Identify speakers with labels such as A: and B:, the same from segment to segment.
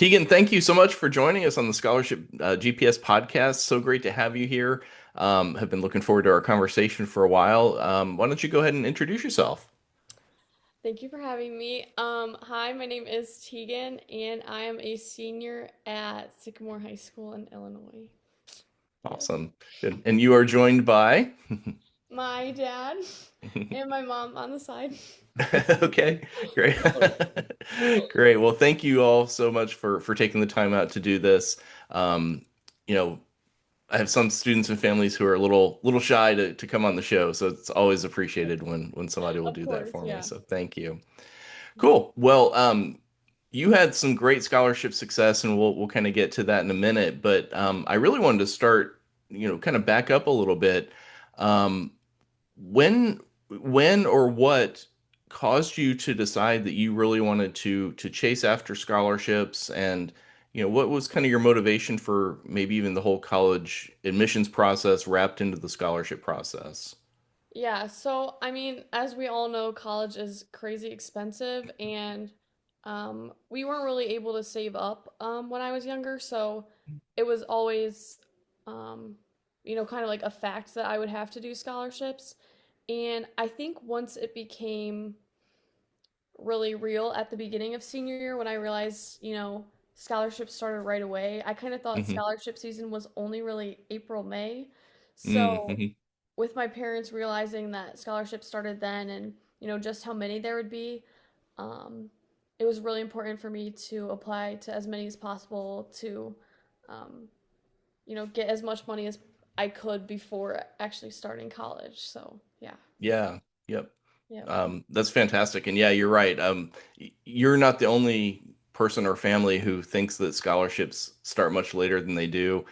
A: Teagan, thank you so much for joining us on the Scholarship GPS podcast. So great to have you here. Have been looking forward to our conversation for a while. Why don't you go ahead and introduce yourself?
B: Thank you for having me. Hi, my name is Teagan, and I am a senior at Sycamore High School in Illinois. Yes.
A: Awesome. Good. And you are joined by?
B: My dad and my mom on the side.
A: Okay, great. Great. Well, thank you all so much for taking the time out to do this. Um, you know, I have some students and families who are a little shy to come on the show, so it's always appreciated when somebody will
B: Of
A: do that
B: course,
A: for me.
B: yeah.
A: So thank you. Cool. Well, you had some great scholarship success, and we'll kind of get to that in a minute. But I really wanted to start, kind of back up a little bit. Um, when when or what caused you to decide that you really wanted to chase after scholarships, and what was kind of your motivation for maybe even the whole college admissions process wrapped into the scholarship process?
B: Yeah, so I mean, as we all know, college is crazy expensive, and we weren't really able to save up when I was younger, so it was always um, kind of like a fact that I would have to do scholarships. And I think once it became really real at the beginning of senior year, when I realized, scholarships started right away, I kind of thought
A: Hmm.
B: scholarship season was only really April, May. So
A: Hmm.
B: with my parents realizing that scholarships started then and, just how many there would be, um, it was really important for me to apply to as many as possible to, um, get as much money as I could before actually starting college. So, yeah.
A: Yeah. Yep.
B: Yeah.
A: That's fantastic. And yeah, you're right. You're not the only person or family who thinks that scholarships start much later than they do.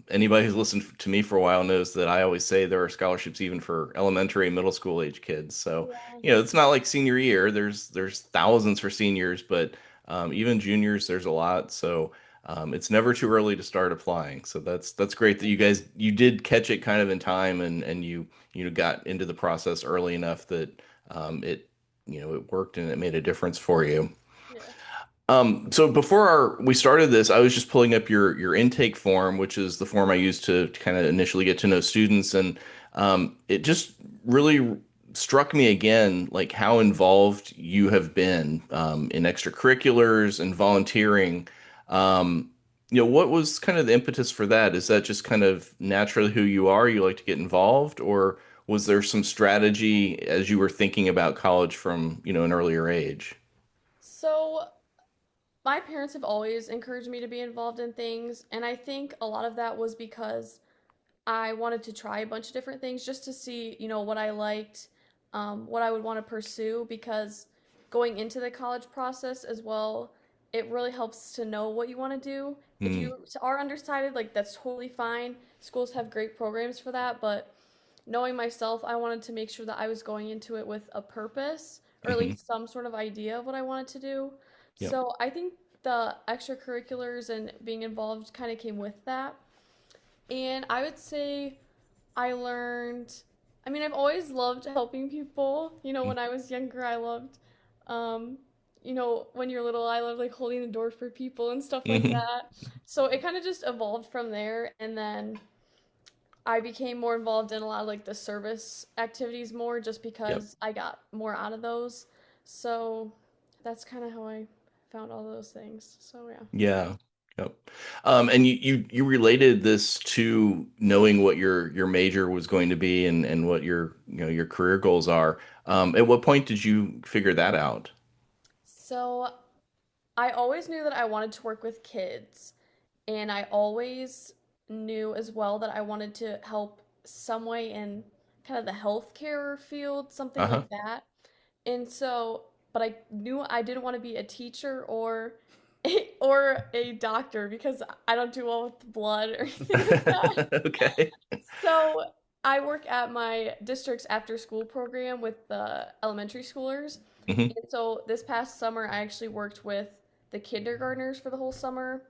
A: Anybody who's listened to me for a while knows that I always say there are scholarships even for elementary and middle school age kids. So,
B: Yeah.
A: it's not like senior year. There's thousands for seniors, but even juniors, there's a lot. So, it's never too early to start applying. So that's great that you did catch it kind of in time, and you got into the process early enough that it it worked and it made a difference for you.
B: Yeah.
A: So before we started this, I was just pulling up your intake form, which is the form I use to kind of initially get to know students, and it just really struck me again, like how involved you have been in extracurriculars and volunteering. Um, what was kind of the impetus for that? Is that just kind of naturally who you are? You like to get involved, or was there some strategy as you were thinking about college from, an earlier age?
B: So my parents have always encouraged me to be involved in things, and I think a lot of that was because I wanted to try a bunch of different things just to see, what I liked, what I would want to pursue, because going into the college process as well, it really helps to know what you want to do. If
A: Hmm.
B: you are undecided, like that's totally fine. Schools have great programs for that, but knowing myself, I wanted to make sure that I was going into it with a purpose or at
A: Hmm.
B: least some sort of idea of what I wanted to do.
A: Yep.
B: So I think the extracurriculars and being involved kind of came with that. And I would say I learned, I mean, I've always loved helping people. When I was younger, I loved, um, when you're little, I loved like holding the door for people and stuff like
A: Hmm.
B: that. So it kind of just evolved from there. And then I became more involved in a lot of like the service activities more just
A: Yep.
B: because I got more out of those. So that's kind of how I found all those things. So yeah.
A: Yeah. Yep. And you related this to knowing what your major was going to be, and what your career goals are. At what point did you figure that out?
B: So I always knew that I wanted to work with kids, and I always knew as well that I wanted to help some way in kind of the healthcare field, something
A: Uh-huh.
B: like that. And so, but I knew I didn't want to be a teacher or a doctor because I don't do well with blood or anything like that.
A: Okay.
B: So I work at my district's after school program with the elementary schoolers.
A: Hmm.
B: And so this past summer, I actually worked with the kindergartners for the whole summer.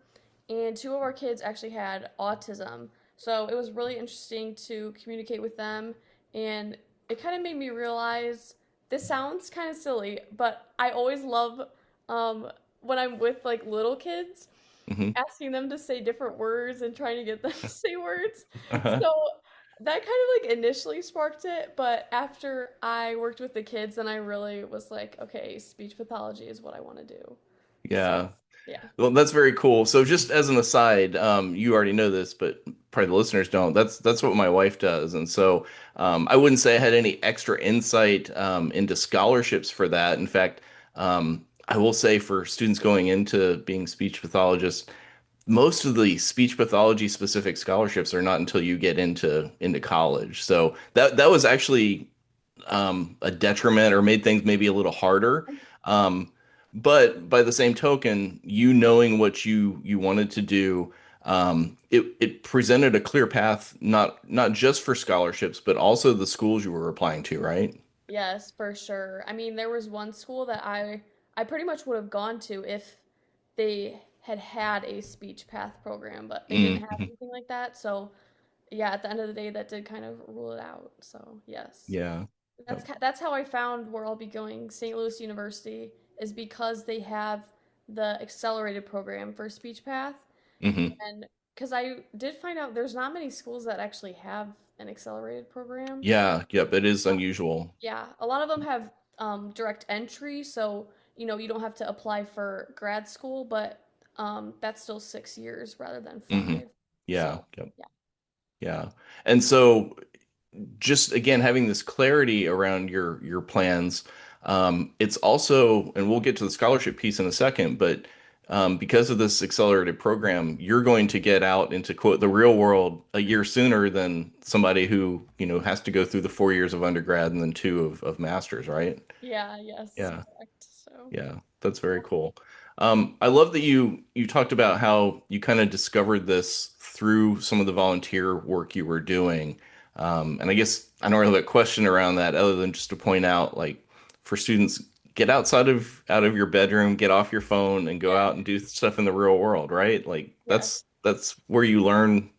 B: And two of our kids actually had autism. So it was really interesting to communicate with them. And it kind of made me realize this sounds kind of silly, but I always love um, when I'm with like little kids,
A: Hmm.
B: asking them to say different words and trying to get them to say words.
A: Uh-huh.
B: So that kind of like initially sparked it, but after I worked with the kids, then I really was like, okay, speech pathology is what I want to do. So,
A: Yeah.
B: yeah.
A: Well, that's very cool. So just as an aside, you already know this, but probably the listeners don't. That's what my wife does. And so I wouldn't say I had any extra insight into scholarships for that. In fact, I will say for students going into being speech pathologists, most of the speech pathology specific scholarships are not until you get into college. So that was actually a detriment or made things maybe a little harder. Um, but by the same token, you knowing what you wanted to do, it presented a clear path, not just for scholarships, but also the schools you were applying to, right?
B: Yes, for sure. I mean, there was one school that I pretty much would have gone to if they had had a speech path program, but they didn't have
A: Mm-hmm.
B: anything like that. So, yeah, at the end of the day, that did kind of rule it out. So, yes.
A: Yeah. Yep.
B: That's how I found where I'll be going, St. Louis University, is because they have the accelerated program for speech path.
A: Hmm.
B: And because I did find out there's not many schools that actually have an accelerated program.
A: Yeah. Yep. It is unusual.
B: Yeah, a lot of them have direct entry, so you don't have to apply for grad school, but that's still 6 years rather than
A: Hmm.
B: 5.
A: Yeah.
B: So
A: Yep.
B: yeah,
A: Yeah. And so just again having this clarity around your plans, it's also, and we'll get to the scholarship piece in a second, but because of this accelerated program, you're going to get out into quote the real world a year sooner than somebody who has to go through the 4 years of undergrad and then two of masters, right?
B: yeah, yes,
A: Yeah.
B: correct. So
A: Yeah, that's very cool. I love that you talked about how you kind of discovered this through some of the volunteer work you were doing. And I guess I don't really have a question around that other than just to point out, like, for students, get out of your bedroom, get off your phone, and go
B: yeah,
A: out and do stuff in the real world, right? Like
B: yes.
A: that's where you learn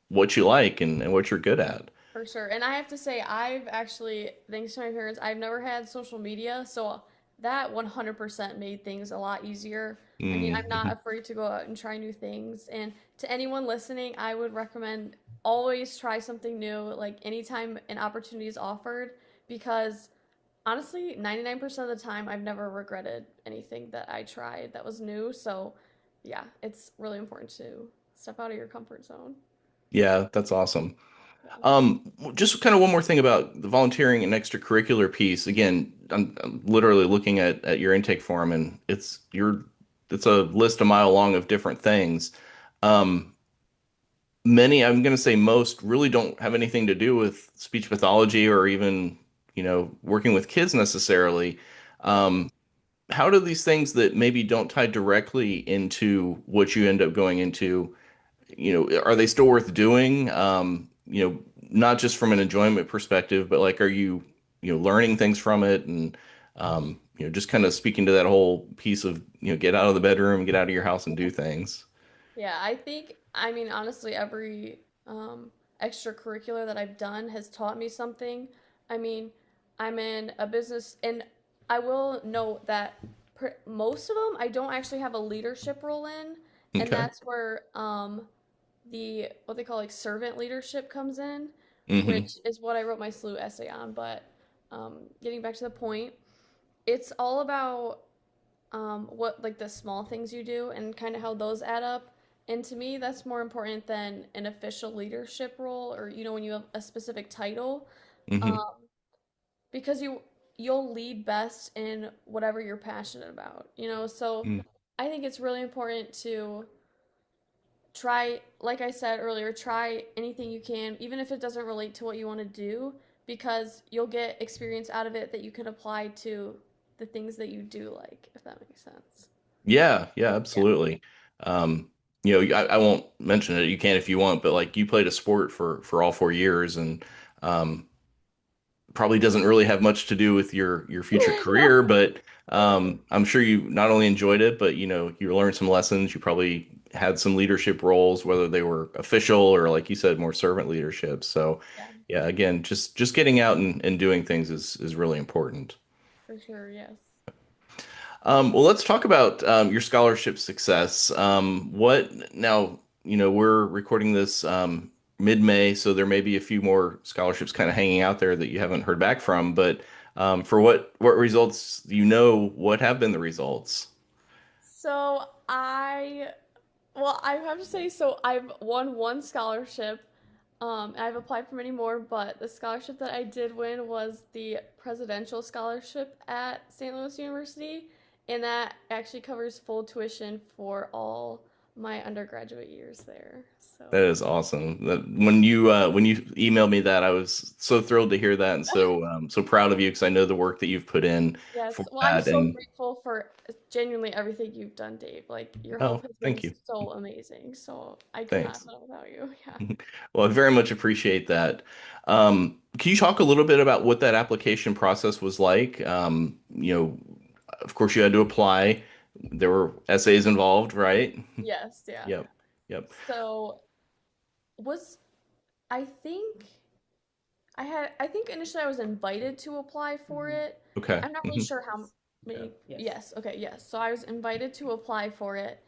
A: what you like and what you're good at.
B: For sure. And I have to say, I've actually, thanks to my parents, I've never had social media. So that 100% made things a lot easier. I mean, I'm not
A: Mm-hmm.
B: afraid to go out and try new things. And to anyone listening, I would recommend always try something new, like anytime an opportunity is offered, because honestly, 99% of the time, I've never regretted anything that I tried that was new. So yeah, it's really important to step out of your comfort zone.
A: Yeah, that's awesome.
B: Yeah.
A: Just kind of one more thing about the volunteering and extracurricular piece. Again, I'm literally looking at your intake form, and it's a list a mile long of different things. Um, Many, I'm going to say most, really don't have anything to do with speech pathology or even, working with kids necessarily. Um, how do these things that maybe don't tie directly into what you end up going into, are they still worth doing? Not just from an enjoyment perspective, but like, are you, learning things from it and, just kind of speaking to that whole piece of, get out of the bedroom, get out of your house and do things.
B: Yeah, I mean, honestly, every extracurricular that I've done has taught me something. I mean, I'm in a business, and I will note that most of them I don't actually have a leadership role in, and
A: Okay.
B: that's where the what they call like servant leadership comes in,
A: Hmm.
B: which is what I wrote my SLU essay on. But getting back to the point, it's all about what like the small things you do and kind of how those add up. And to me, that's more important than an official leadership role or when you have a specific title,
A: Hmm.
B: um, because you'll lead best in whatever you're passionate about. So I think it's really important to try, like I said earlier, try anything you can, even if it doesn't relate to what you want to do, because you'll get experience out of it that you can apply to the things that you do like, if that makes sense.
A: Yeah, yeah,
B: Yeah.
A: absolutely. Um, I won't mention it. You can if you want, but like you played a sport for all 4 years, and um, probably doesn't really have much to do with your future
B: No.
A: career, but
B: Yeah.
A: I'm sure you not only enjoyed it, but you learned some lessons. You probably had some leadership roles, whether they were official or like you said, more servant leadership. So
B: Yeah,
A: yeah, again, just getting out and doing things is really important.
B: for sure. Yes.
A: Well, let's talk about your scholarship success. What now, we're recording this mid-May, so there may be a few more scholarships kind of hanging out there that you haven't heard back from. But for what results what have been the results?
B: So I have to say, so I've won one scholarship. And I've applied for many more, but the scholarship that I did win was the presidential scholarship at St. Louis University, and that actually covers full tuition for all my undergraduate years there.
A: That
B: So,
A: is awesome. When you emailed me that, I was so thrilled to hear that, and so proud of you because I know the work that you've put in for
B: yes. Well, I'm
A: that.
B: so
A: And
B: grateful for genuinely everything you've done, Dave. Like, your
A: oh,
B: help has been
A: thank you.
B: so amazing. So, I could not have
A: Thanks.
B: done it without you. Yeah.
A: Well, I very much appreciate that. Can you talk a little bit about what that application process was like? Of course, you had to apply. There were essays involved, right?
B: Yes, yeah.
A: Yep. Yep.
B: So, was I think I think initially I was invited to apply for it.
A: Okay.
B: I'm not really
A: Hmm.
B: sure how many. Yes, okay, yes. So I was invited to apply for it.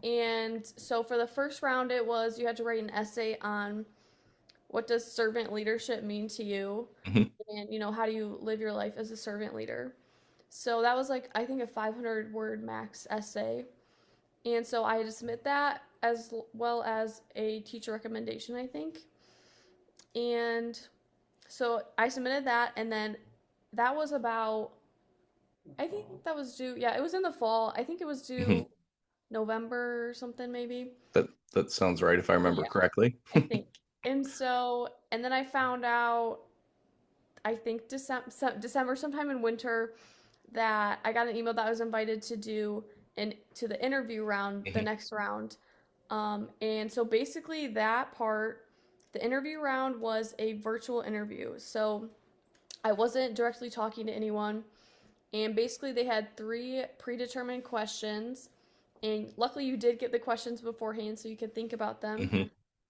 B: And so for the first round, it was you had to write an essay on what does servant leadership mean to you,
A: Hmm.
B: and how do you live your life as a servant leader. So that was like I think a 500 word max essay, and so I had to submit that as well as a teacher recommendation, I think. And so I submitted that, and then that was about, I think that was due, yeah, it was in the fall. I think it was
A: Hmm.
B: due November or something, maybe.
A: That sounds right if I remember
B: Yeah,
A: correctly.
B: I think. And then I found out, I think December, sometime in winter, that I got an email that I was invited to do to the interview round, the
A: Hmm.
B: next round. And so basically, the interview round was a virtual interview. So I wasn't directly talking to anyone. And basically, they had three predetermined questions. And luckily, you did get the questions beforehand, so you could think about them.
A: Hmm.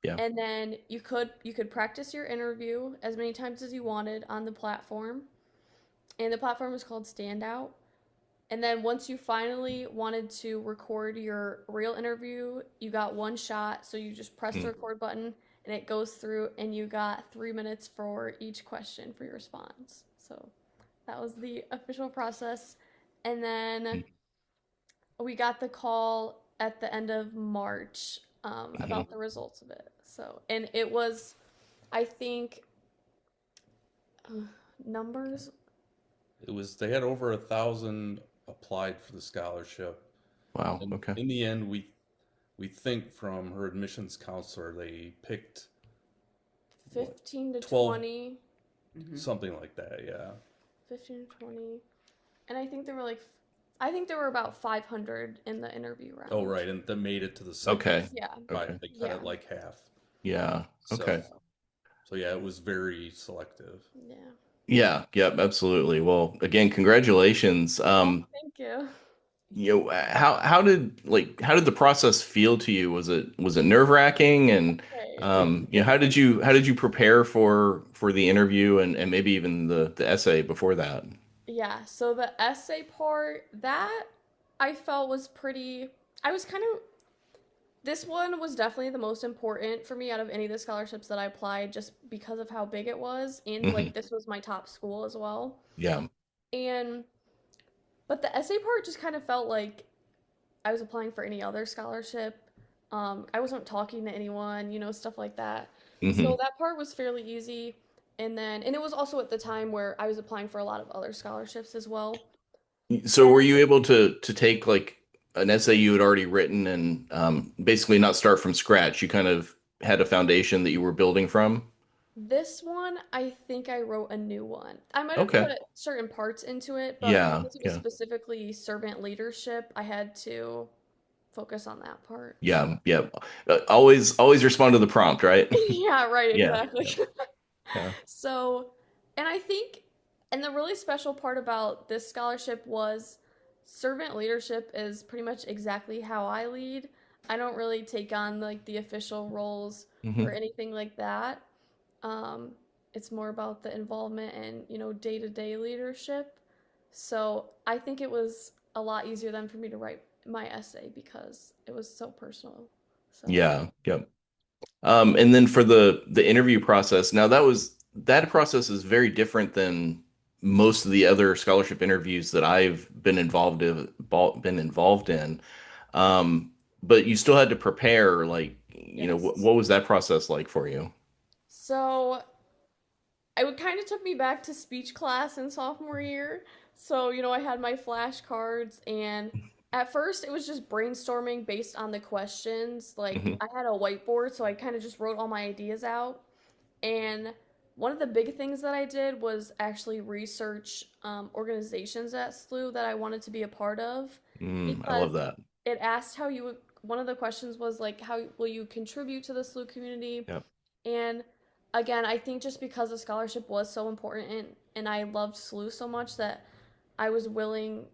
A: Yeah.
B: And then you could practice your interview as many times as you wanted on the platform. And the platform is called Standout. And then once you finally wanted to record your real interview, you got one shot. So you just press the
A: Mhm.
B: record button and it goes through, and you got 3 minutes for each question for your response. So that was the official process. And then we got the call at the end of March
A: Mhm.
B: about the results of it. So, and it was, I think, uh, numbers.
C: It was they had over 1,000 applied for the scholarship,
A: Wow.
C: and
A: Okay.
C: in the end, we think from her admissions counselor they picked what
B: 15 to
C: 12
B: 20,
C: something like that. Yeah.
B: 15 to 20. And I think there were about 500 in the interview
C: Oh,
B: round.
C: right, and that made it to the second.
A: Okay.
B: Yeah.
C: By
A: Okay.
C: they cut
B: Yeah.
C: it like half.
A: Yeah.
C: So
A: Okay.
C: so yeah, it was very selective.
B: Yeah.
A: Yeah. Yep. Absolutely. Well, again, congratulations.
B: Oh, thank you.
A: How did the process feel to you? Was it nerve-wracking? And
B: Okay.
A: how did you prepare for the interview and maybe even the essay before that?
B: Yeah, so the essay part, that I felt was pretty. I was kind of. This one was definitely the most important for me out of any of the scholarships that I applied just because of how big it was. And
A: Hmm.
B: like, this was my top school as well.
A: Yeah.
B: And, but the essay part just kind of felt like I was applying for any other scholarship. I wasn't talking to anyone, stuff like that. So
A: Hmm.
B: that part was fairly easy. And it was also at the time where I was applying for a lot of other scholarships as well.
A: So were you able to take like an essay you had already written and basically not start from scratch? You kind of had a foundation that you were building from?
B: This one, I think I wrote a new one. I might have
A: Okay.
B: put certain parts into it, but
A: Yeah.
B: because it was
A: Yeah.
B: specifically servant leadership, I had to focus on that part.
A: Yeah. Yeah. Always respond to the prompt, right?
B: Yeah, right,
A: Yeah.
B: exactly.
A: Yeah. Yeah.
B: So, and I think, and the really special part about this scholarship was servant leadership is pretty much exactly how I lead. I don't really take on like the official roles or
A: Hmm.
B: anything like that. Um, it's more about the involvement and, day-to-day leadership. So I think it was a lot easier then for me to write my essay because it was so personal. So,
A: Yeah, yep. And then for the interview process, now that process is very different than most of the other scholarship interviews that I've been involved in. Um, but you still had to prepare, like,
B: yes.
A: what was that process like for you?
B: So, it kind of took me back to speech class in sophomore year. So, I had my flashcards, and at first it was just brainstorming based on the questions. Like,
A: Hmm.
B: I had a whiteboard, so I kind of just wrote all my ideas out. And one of the big things that I did was actually research organizations at SLU that I wanted to be a part of
A: I
B: because
A: love that.
B: it asked how you would, one of the questions was like, how will you contribute to the SLU community?
A: Yep.
B: And again, I think just because the scholarship was so important and I loved SLU so much that I was willing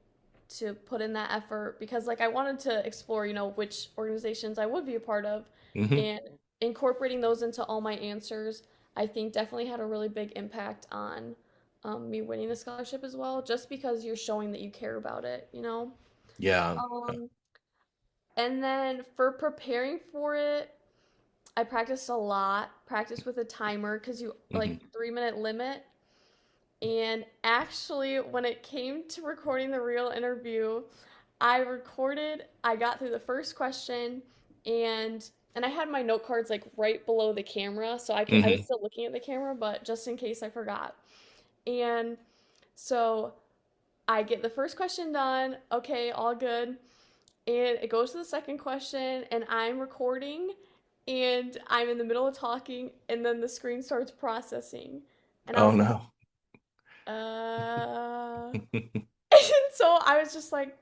B: to put in that effort because like I wanted to explore, which organizations I would be a part of
A: Hmm.
B: and incorporating those into all my answers, I think definitely had a really big impact on me winning the scholarship as well, just because you're showing that you care about it.
A: Yeah.
B: Um, and then for preparing for it, I practiced a lot, practiced with a timer because you like
A: Hmm.
B: 3 minute limit. And actually, when it came to recording the real interview, I got through the first question and I had my note cards like right below the camera, so I was
A: Hmm.
B: still looking at the camera, but just in case I forgot. And so I get the first question done, okay, all good. And it goes to the second question and I'm recording and I'm in the middle of talking and then the screen starts processing. And I
A: Oh
B: was like,
A: no.
B: uh and so I was just like,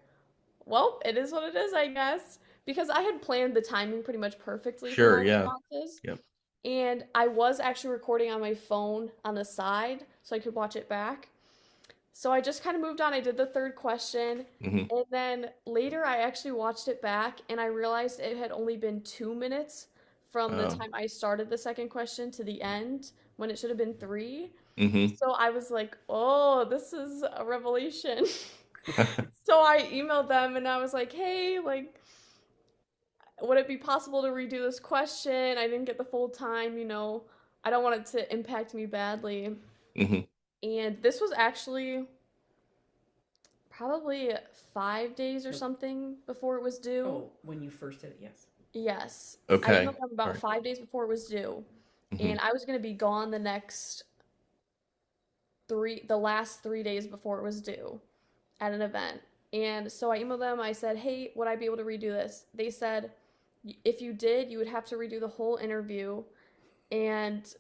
B: well, it is what it is, I guess. Because I had planned the timing pretty much perfectly for my
A: Sure, yeah.
B: responses.
A: Yep.
B: And I was actually recording on my phone on the side so I could watch it back. So I just kind of moved on. I did the third question.
A: Hmm.
B: And then later I actually watched it back and I realized it had only been 2 minutes from the
A: Um,
B: time I started the second question to the end when it should have been three.
A: hmm.
B: So I was like, oh, this is a revelation. So I emailed them and I was like, hey, like, would it be possible to redo this question? I didn't get the full time. I don't want it to impact me badly.
A: Hmm.
B: And this was actually probably 5 days or
D: Oh,
B: something before it was due.
D: oh, when you first did it, yes.
B: Yes. I
A: Okay.
B: emailed them
A: All
B: about
A: right.
B: 5 days before it was due.
A: Hmm.
B: And I was going to be gone the last 3 days before it was due at an event. And so I emailed them. I said, hey, would I be able to redo this? They said, if you did, you would have to redo the whole interview and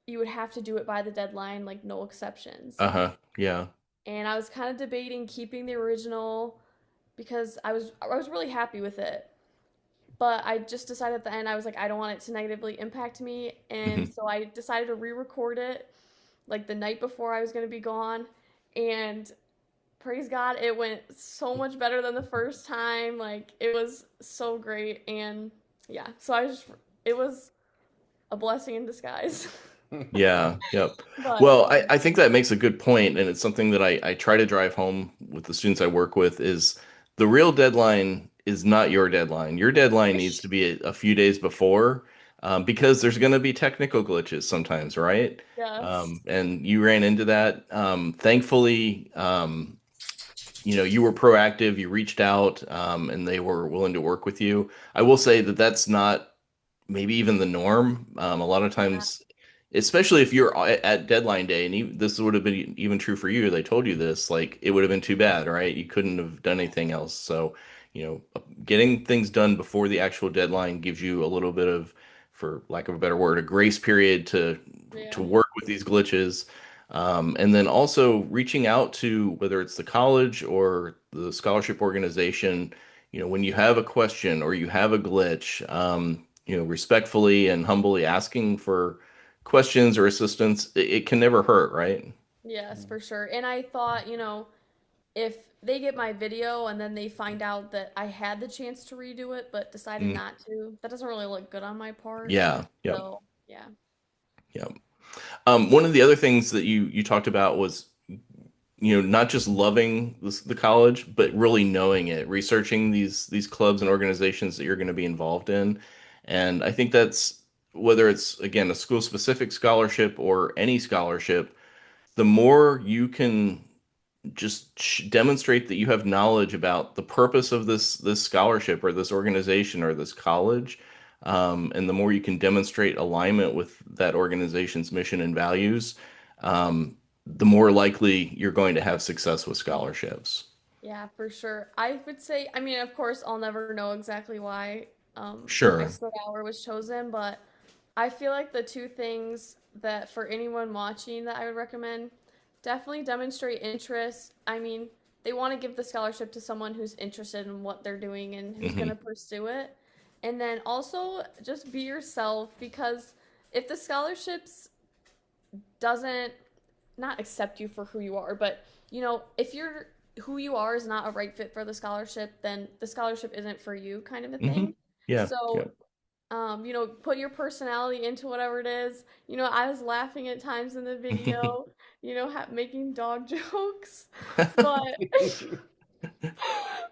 B: you would have to do it by the deadline, like no exceptions.
A: Uh-huh. Yeah.
B: And I was kind of debating keeping the original because I was really happy with it. But I just decided at the end I was like I don't want it to negatively impact me, and
A: Hmm.
B: so I decided to re-record it like the night before I was going to be gone, and praise God, it went so much better than the first time. Like it was so great, and yeah, so it was a blessing in disguise.
A: Yeah, yep.
B: But
A: Well, I think that makes a good point, and it's something that I try to drive home with the students I work with is the real deadline is not your deadline. Your deadline needs to be a few days before, because there's going to be technical glitches sometimes, right?
B: yes,
A: And you ran into that. Thankfully, you were proactive, you reached out, and they were willing to work with you. I will say that that's not maybe even the norm. A lot of
B: yeah,
A: times, especially if you're at deadline day, and this would have been even true for you, they told you this, like it would have been too bad, right? You couldn't have done anything else. So, getting things done before the actual deadline gives you a little bit of, for lack of a better word, a grace period to
B: yeah,
A: work with these glitches. And then also reaching out to whether it's the college or the scholarship organization, when you have a question or you have a glitch, respectfully and humbly asking for questions or assistance, it can never hurt, right?
B: yes, for sure. And I thought, if they get my video and then they find out that I had the chance to redo it but decided
A: Mm,
B: not to, that doesn't really look good on my part.
A: yeah, yep,
B: So, yeah.
A: yep. One of the other things that you talked about was not just loving the college, but really knowing it, researching these clubs and organizations that you're going to be involved in. And I think that's whether it's again a school specific scholarship or any scholarship, the more you can just demonstrate that you have knowledge about the purpose of this scholarship or this organization or this college, and the more you can demonstrate alignment with that organization's mission and values, the more likely you're going to have success with scholarships.
B: Yeah, for sure. I would say, I mean, of course, I'll never know exactly why I
A: Sure.
B: stood out or was chosen, but I feel like the two things that for anyone watching that I would recommend, definitely demonstrate interest. I mean, they want to give the scholarship to someone who's interested in what they're doing and who's going
A: Hmm.
B: to pursue it. And then also just be yourself because if the scholarships doesn't not accept you for who you are, but if you're who you are is not a right fit for the scholarship, then the scholarship isn't for you, kind of a
A: Hmm.
B: thing.
A: Yeah. Yeah.
B: So, put your personality into whatever it is. I was laughing at times in the video, making dog jokes, but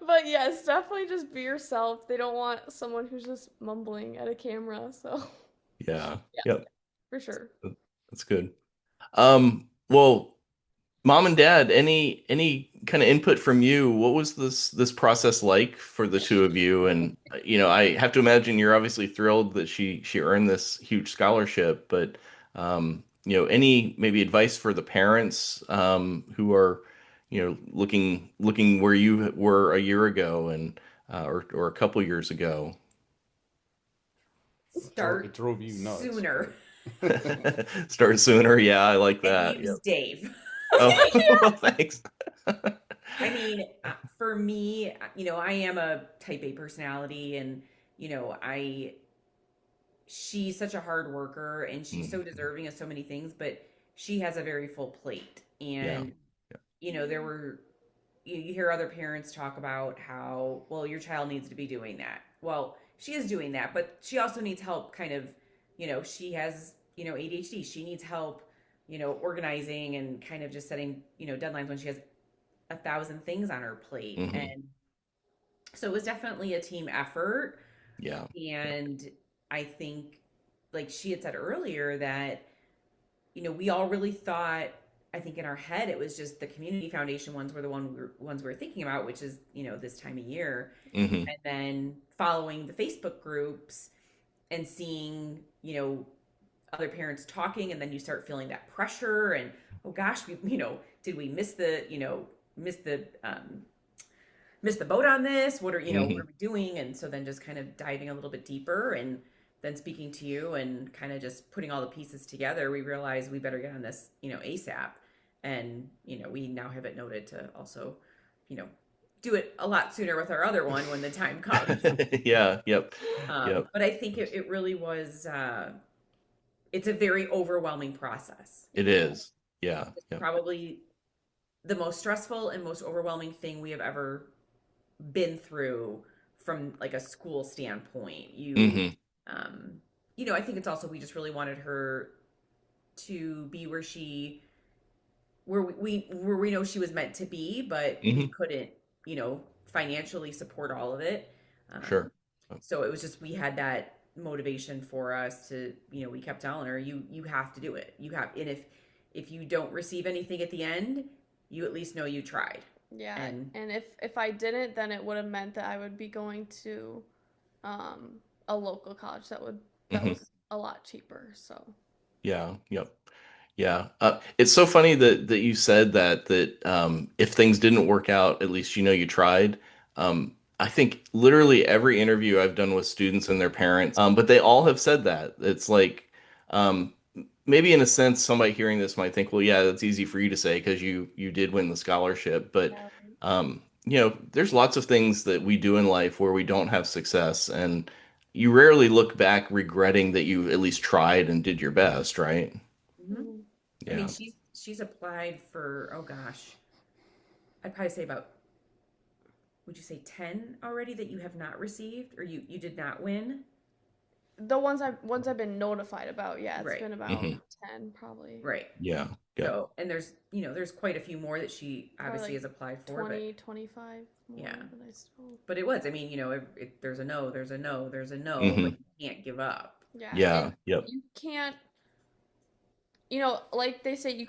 B: but yes, definitely just be yourself. They don't want someone who's just mumbling at a camera, so
A: Yeah.
B: yeah,
A: Yep.
B: for sure.
A: That's good. Well, Mom and Dad, any kind of input from you? What was this process like for the two of you? And I have to imagine you're obviously thrilled that she earned this huge scholarship, but any maybe advice for the parents who are looking where you were a year ago and or a couple years ago.
C: It
D: Start
C: drove you nuts,
D: sooner
C: but
A: Start sooner. Yeah, I like
D: and
A: that.
D: use
A: Yep.
D: Dave.
A: Oh, well, thanks.
D: I mean, for me, I am a type A personality, and I she's such a hard worker, and she's so
A: Mhm.
D: deserving of so many things, but she has a very full plate,
A: Yeah.
D: and there were you hear other parents talk about how, well, your child needs to be doing that. Well, she is doing that, but she also needs help kind of, she has, ADHD. She needs help, organizing and kind of just setting, deadlines when she has 1,000 things on her plate.
A: Hmm.
D: And so it was definitely a team effort.
A: Yeah. Yep.
D: And I think, like she had said earlier, that we all really thought, I think in our head, it was just the community foundation ones were the ones we were thinking about, which is, this time of year.
A: Hmm.
D: And then following the Facebook groups and seeing, other parents talking, and then you start feeling that pressure and, oh gosh, did we miss the, miss the boat on this? What
A: Hmm.
D: are we doing? And so then just kind of diving a little bit deeper and then speaking to you and kind of just putting all the pieces together, we realized we better get on this, ASAP. And, we now have it noted to also, you know, do it a lot sooner with our other one when the time comes.
A: Yeah. Yep. Yep.
D: But I think it really was, it's a very overwhelming process.
A: It is. Yeah.
D: It's
A: Yep.
D: probably the most stressful and most overwhelming thing we have ever been through from like a school standpoint.
A: Hmm.
D: Um, I think it's also we just really wanted her to be where we know she was meant to be, but we
A: Hmm.
D: couldn't, financially support all of it. Um,
A: Sure.
D: so it was just we had that motivation for us to, we kept telling her, you have to do it. You have, and if you don't receive anything at the end, you at least know you tried.
B: Yeah,
D: And
B: and if I didn't, then it would have meant that I would be going to um a local college that
A: Hmm.
B: was a lot cheaper. So,
A: Yeah. Yep. Yeah. It's so funny that you said that if things didn't work out, at least you tried. I think literally every interview I've done with students and their parents, but they all have said that. It's like um, maybe in a sense, somebody hearing this might think, well, yeah, that's easy for you to say because you did win the scholarship. But
B: yeah.
A: there's lots of things that we do in life where we don't have success, and you rarely look back regretting that you at least tried and did your best, right?
D: mhm.
B: Mhm.
D: I mean,
A: Yeah.
D: she's applied for, oh gosh, I'd probably say about, would you say 10 already that you have not received or you did not win?
B: the ones I've been notified about, yeah, it's
D: Right.
B: been about
A: Hmm.
B: 10 probably.
D: Right.
A: Yeah. Yep.
D: So, and there's, there's quite a few more that she
B: Probably
D: obviously
B: like
D: has applied for, but
B: 20, 25 more
D: yeah.
B: that I still.
D: But it was, I mean, if there's a no, there's a no, there's a no, but
A: Hmm.
D: you can't give up.
B: Yeah, and
A: Yeah. Yep.
B: you can't, like they say, you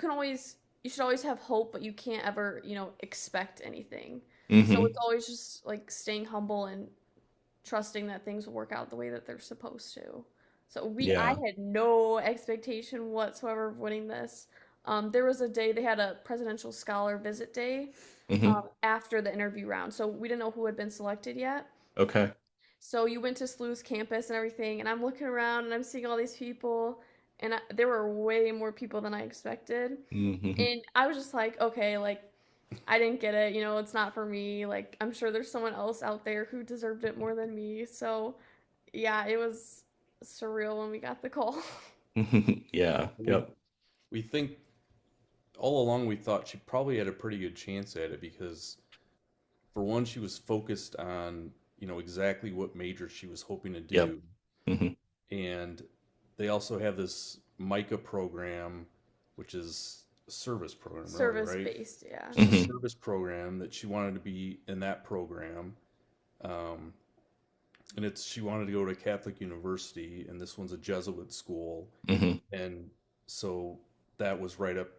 B: should always have hope, but you can't ever, expect anything. So
A: Hmm.
B: it's always just like staying humble and trusting that things will work out the way that they're supposed to. So I
A: Yeah.
B: had no expectation whatsoever of winning this. There was a day they had a presidential scholar visit day,
A: Hmm.
B: after the interview round, so we didn't know who had been selected yet.
A: Okay.
B: So you went to SLU's campus and everything, and I'm looking around and I'm seeing all these people, and there were way more people than I expected.
A: Hmm.
B: And I was just like, okay, like I didn't get it, it's not for me. Like I'm sure there's someone else out there who deserved it more than me. So yeah, it was surreal when we got the call.
A: Yeah.
C: We
A: Yep.
C: we think all along we thought she probably had a pretty good chance at it because for one, she was focused on, exactly what major she was hoping to
A: Yep.
C: do.
A: Hmm.
C: And they also have this MICA program, which is a service program, really,
B: Service
C: right?
B: based, yeah.
C: It's a
A: Hmm.
C: service program that she wanted to be in that program. Um, and she wanted to go to a Catholic university, and this one's a Jesuit school.
A: Hmm.
C: And so that was right up,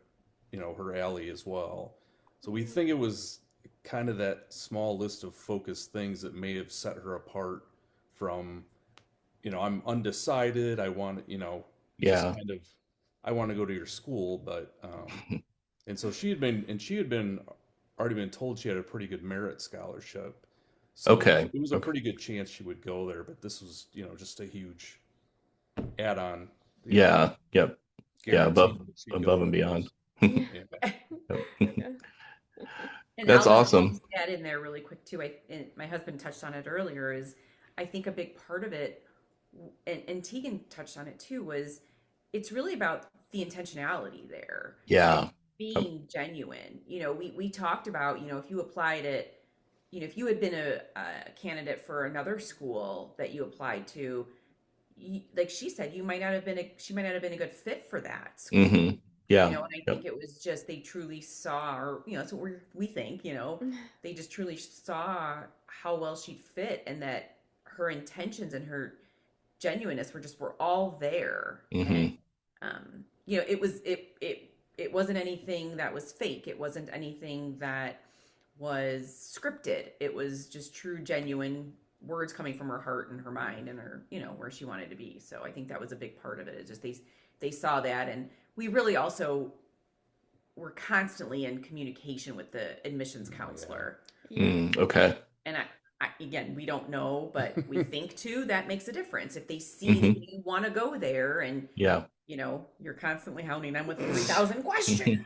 C: her alley as well. So we think it was kind of that small list of focused things that may have set her apart from, I'm undecided. I want, just
A: Yeah.
C: kind of, I want to go to your school, but, and so she had been already been told she had a pretty good merit scholarship. So
A: Okay.
C: it was a
A: Okay.
C: pretty good chance she would go there, but this was, just a huge add-on,
A: Yeah. Yep. Yeah.
C: guarantee that she'd
A: Above
C: go
A: and beyond.
B: Yeah.
C: there.
A: Yep.
B: Yeah.
D: And
A: That's
D: I'll
A: awesome.
D: just add in there really quick too. And my husband touched on it earlier. Is I think a big part of it, and Teagan touched on it too, was it's really about the intentionality there and
A: Yeah. Yep.
D: being genuine. We talked about if you applied it, if you had been a candidate for another school that you applied to, like she said, she might not have been a good fit for that school.
A: Hmm. Yeah.
D: And I think
A: Yep.
D: it was just they truly saw, or that's what we think, they just truly saw how well she'd fit, and that her intentions and her genuineness were all there, and
A: Hmm.
D: it wasn't anything that was fake. It wasn't anything that was scripted. It was just true, genuine words coming from her heart and her mind and her, where she wanted to be. So I think that was a big part of it. It's just they saw that, and we really also were constantly in communication with the admissions
C: Yeah.
D: counselor.
B: Yeah.
A: Mm, okay.
D: And again, we don't know, but we think too that makes a difference. If they see that
A: Hmm.
D: you want to go there, and
A: Yeah.
D: you're constantly hounding them with 3,000 questions.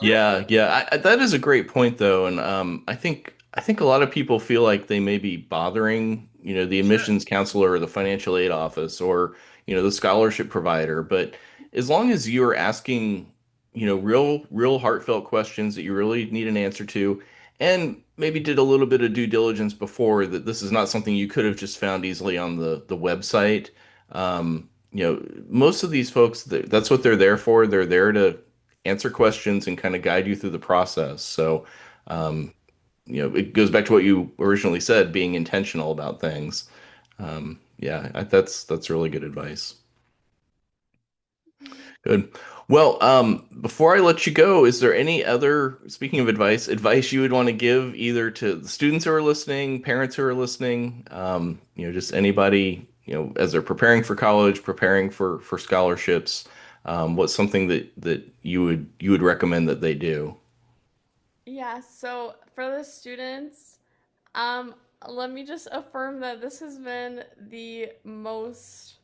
A: Yeah, yeah. That is a great point, though, and I think a lot of people feel like they may be bothering, the
D: Sure.
A: admissions counselor or the financial aid office or, the scholarship provider. But as long as you're asking, real heartfelt questions that you really need an answer to, and maybe did a little bit of due diligence before that this is not something you could have just found easily on the website. Most of these folks, that's what they're there for. They're there to answer questions and kind of guide you through the process. So, um, it goes back to what you originally said, being intentional about things. Yeah, that's really good advice. Good. Well, before I let you go, is there any other, speaking of advice you would want to give either to the students who are listening, parents who are listening, just anybody, as they're preparing for college, preparing for scholarships, what's something that you would recommend that they do?
B: Yeah, so for the students, um, let me just affirm that this has been the most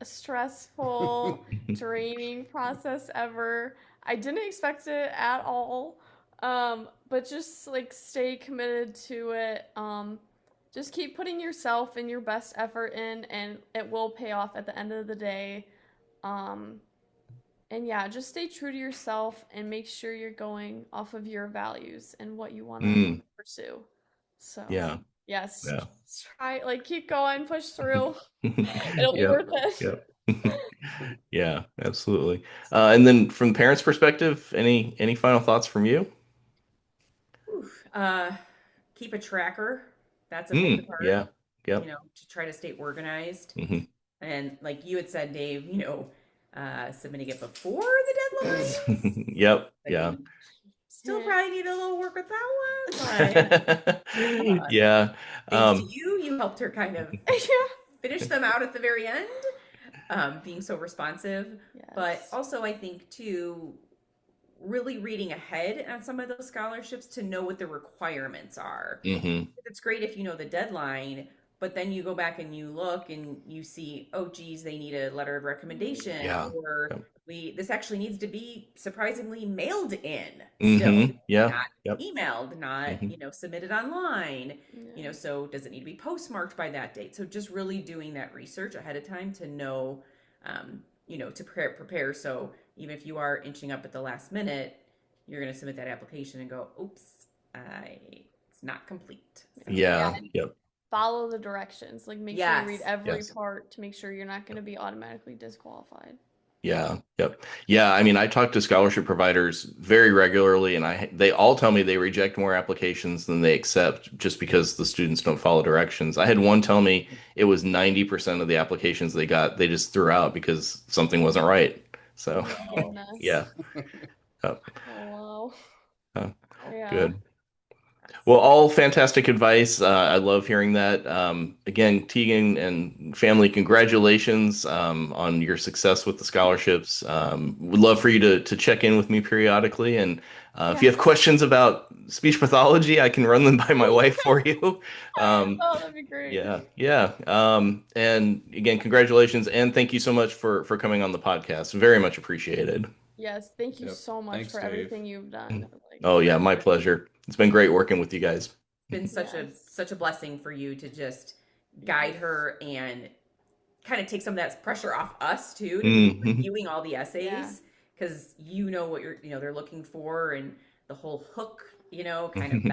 B: stressful, draining process ever. I didn't expect it at all. But just like stay committed to it. Just keep putting yourself and your best effort in, and it will pay off at the end of the day. Um, and yeah, just stay true to yourself and make sure you're going off of your values and what you want to
A: Mm,
B: pursue. So,
A: yeah.
B: Yes.
A: Yeah.
B: Try, like, keep going, push through. It'll be
A: Yep.
B: worth it.
A: Yep. Yeah, absolutely. And then from the parents' perspective, any final thoughts from you?
D: Oof. Keep a tracker. That's a big
A: Mm,
D: part,
A: yeah. Yep.
D: to try to stay organized.
A: Hmm.
D: And like you had said, Dave, submitting it before the deadlines.
A: Yep.
D: I
A: Yeah.
D: mean, still probably need a little work with that one, but
A: Yeah.
D: thanks to
A: Um,
D: you, you helped her kind of
B: Yeah.
D: finish them out at the very end, being so responsive. But
B: Yes.
D: also, I think too, really reading ahead on some of those scholarships to know what the requirements are.
A: mhm.
D: It's great if you know the deadline, but then you go back and you look and you see, oh geez, they need a letter of recommendation,
A: Yeah.
D: or
A: Yep.
D: this actually needs to be surprisingly mailed in still,
A: Hmm. Yeah.
D: not
A: Yep.
D: emailed, not,
A: Hmm.
D: submitted online.
B: Yeah.
D: So does it need to be postmarked by that date? So just really doing that research ahead of time to know, to prepare. So even if you are inching up at the last minute, you're going to submit that application and go, oops, it's not complete. So
B: Yeah,
A: Yeah.
B: and
A: Yep.
B: follow the directions. Like, make sure you read
D: yes,
B: every
A: Yes.
B: part to make sure you're not going to be automatically disqualified.
A: Yeah. Yep. Yeah. I mean, I talk to scholarship providers very regularly, and they all tell me they reject more applications than they accept just because the students don't follow directions. I had one tell me it was 90% of the applications they got, they just threw out because something wasn't right.
B: Oh
A: So,
B: my
C: Oh.
B: goodness.
A: yeah. Uh,
B: Oh wow.
A: uh,
B: Yeah.
A: good. Well, all fantastic advice. I love hearing that. Again, Teagan and family, congratulations on your success with the scholarships. Would love for you to check in with me periodically. And if you
B: Yeah.
A: have questions about speech pathology, I can run them by my wife for you. Um,
B: Oh, that'd be great.
A: yeah, yeah. And again, congratulations and thank you so much for coming on the podcast. Very much appreciated.
B: Yes, thank you
C: Yep.
B: so much
C: Thanks,
B: for
C: Dave.
B: everything you've done. Like,
A: Oh yeah, my
D: sure.
A: pleasure. It's been great working with you guys.
D: Been such a
B: yes.
D: such a blessing for you to just guide
B: Yes.
D: her and kind of take some of that pressure off us too to be
A: Hmm.
D: reviewing all the
B: Yeah.
D: essays because you know what they're looking for and the whole hook, kind of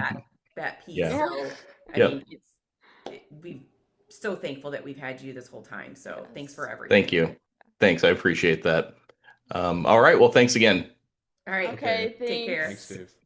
D: that piece.
A: Yeah.
B: Yeah.
D: So I
A: Yep.
D: mean, we so thankful that we've had you this whole time. So thanks for
B: Yes.
A: Thank
D: everything.
A: you. Thanks. I appreciate that. All right. Well, thanks again.
D: All right,
C: Okay.
B: Okay,
D: take care.
C: Thanks,
B: thanks.
C: Dave.